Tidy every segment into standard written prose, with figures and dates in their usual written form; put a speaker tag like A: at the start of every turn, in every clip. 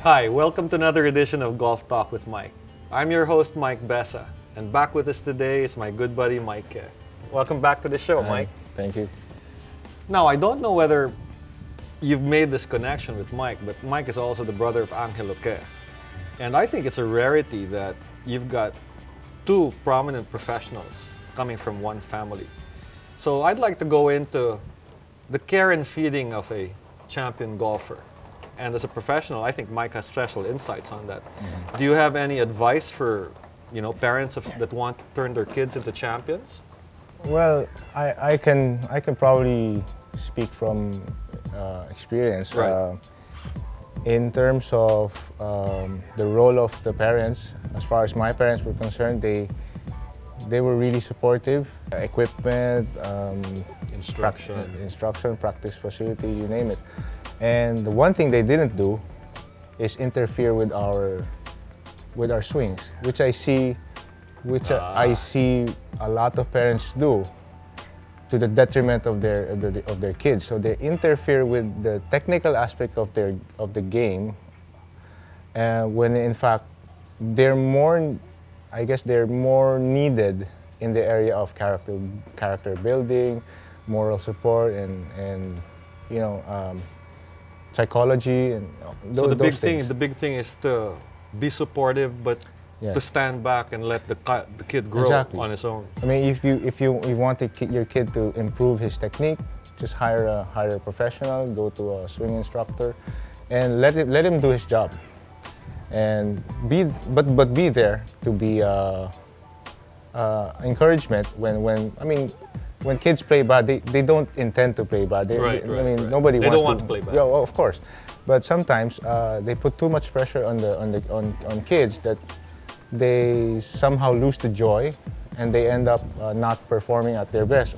A: Hi, welcome to another edition of Golf Talk with Mike. I'm your host, Mike Besa, and back with us today is my good buddy, Mike Ke. Welcome back to the show, Mike.
B: Thank you.
A: Now, I don't know whether you've made this connection with Mike, but Mike is also the brother of Angelo Ke. And I think it's a rarity that you've got two prominent professionals coming from one family. So I'd like to go into the care and feeding of a champion golfer. And as a professional, I think Mike has special insights on that. Mm-hmm. Do you have any advice for, parents that want to turn their kids into champions?
B: Well, I can probably speak from experience.
A: Right.
B: In terms of the role of the parents, as far as my parents were concerned, they were really supportive. Equipment, instruction, practice facility, you name it. And the one thing they didn't do is interfere with our swings, which I see a lot of parents do to the detriment of their kids. So they interfere with the technical aspect of the game, when in fact they're more needed in the area of character building, moral support, and psychology and
A: so the
B: those things.
A: The big thing is to be supportive, but
B: yes,
A: to stand back and let the kid grow on his own.
B: I mean, if you want your kid to improve his technique, just hire a professional, go to a swing instructor, and let him do his job, and be there to be encouragement when kids play bad. They don't intend to play bad.
A: Right.
B: Nobody
A: they
B: wants
A: don't want to play bad.
B: Yeah, well, of course. But sometimes they put too much pressure on kids that they somehow lose the joy, and they end up not performing at their best,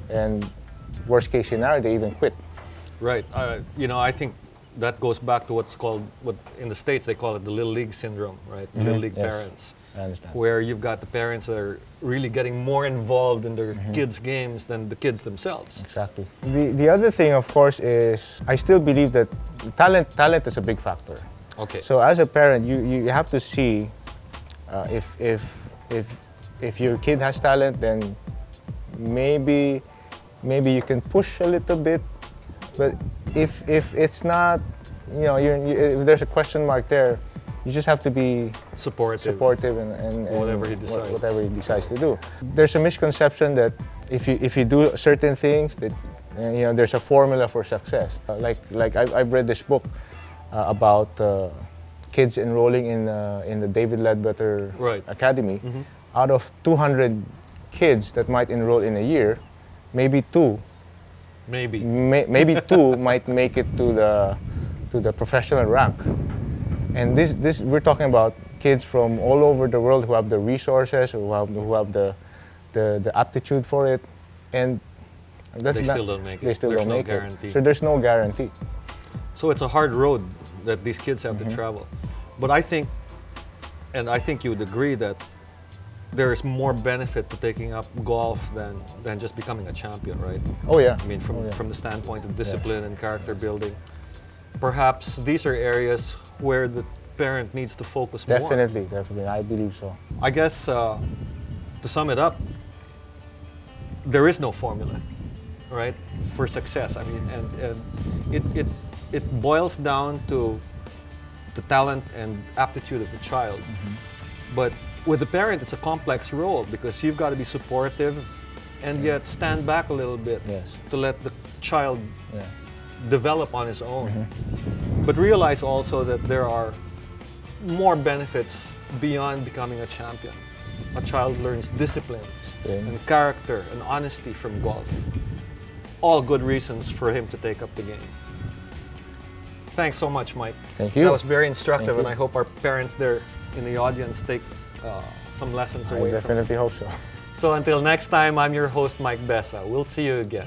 B: and worst case scenario, they even quit.
A: Right. I think that goes back to what in the States they call it the Little League syndrome, right?
B: Mm-hmm.
A: Little League
B: Yes.
A: parents.
B: I understand.
A: Where you've got the parents that are really getting more involved in their kids' games than the kids themselves.
B: Exactly. The other thing, of course, is I still believe that talent is a big factor.
A: Okay.
B: So as a parent, you have to see if your kid has talent, then maybe you can push a little bit. But if it's not, if there's a question mark there, you just have to be supportive and
A: whatever he decides
B: to do. There's a misconception that if you do certain things, that there's a formula for success. Like I've read this book about kids enrolling in the David Ledbetter Academy. Mm-hmm. Out of 200 kids that might enroll in a year, maybe two might make it to the professional rank. And this we're talking about kids from all over the world who have the resources, who have the aptitude for it, and
A: they still don't make it.
B: They still
A: There's
B: don't
A: no
B: make
A: guarantee.
B: it. So there's no guarantee.
A: So it's a hard road that these kids have to travel. But I think you would agree that there is more benefit to taking up golf than just becoming a champion, right?
B: Oh yeah.
A: I mean, from the standpoint of discipline and character building, perhaps these are areas where the parent needs to focus more.
B: Definitely, I believe so.
A: I guess to sum it up, there is no formula, right, for success. I mean, and it boils down to the talent and aptitude of the child. Mm-hmm. But with the parent, it's a complex role because you've got to be supportive and yet stand back a little bit to let the child develop on his own. Mm-hmm. But realize also that there are more benefits beyond becoming a champion. A child learns discipline and character and honesty from golf. All good reasons for him to take up the game. Thanks so much, Mike.
B: Thank you.
A: That was very instructive, and I hope our parents there in the audience take some lessons away.
B: I definitely hope so.
A: So until next time, I'm your host, Mike Besa. We'll see you again.